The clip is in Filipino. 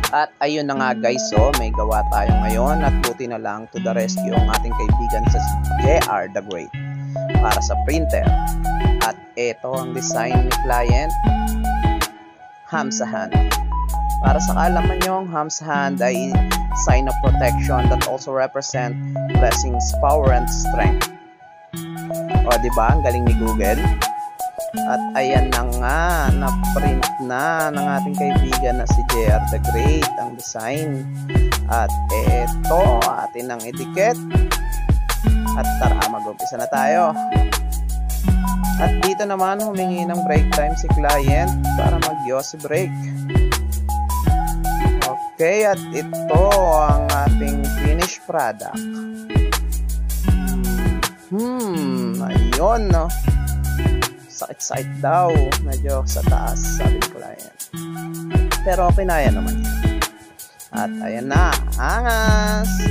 At ayun na nga guys, so may gawa tayo ngayon at buti na lang to the rescue ang ating kaibigan sa JR the Great para sa printer. At ito ang design ni client, Ham's Hand. Para sa kaalaman nyo, ang Ham's Hand ay sign of protection that also represent blessings, power, and strength. O diba, ang galing ni Google. At ayan na nga, na-print na ng ating kaibigan na si JR the Great ang design. At eto, atin ang etiquette. At tara, mag-umpisa na tayo. At dito naman, humingi ng break time si client para mag-yosi break. Okay, at ito ang ating finished product. Ayun, no? Sakit-sakit daw. Medyo sa taas, sabi ng client. Pero okay na yan naman. At ayan na, angas!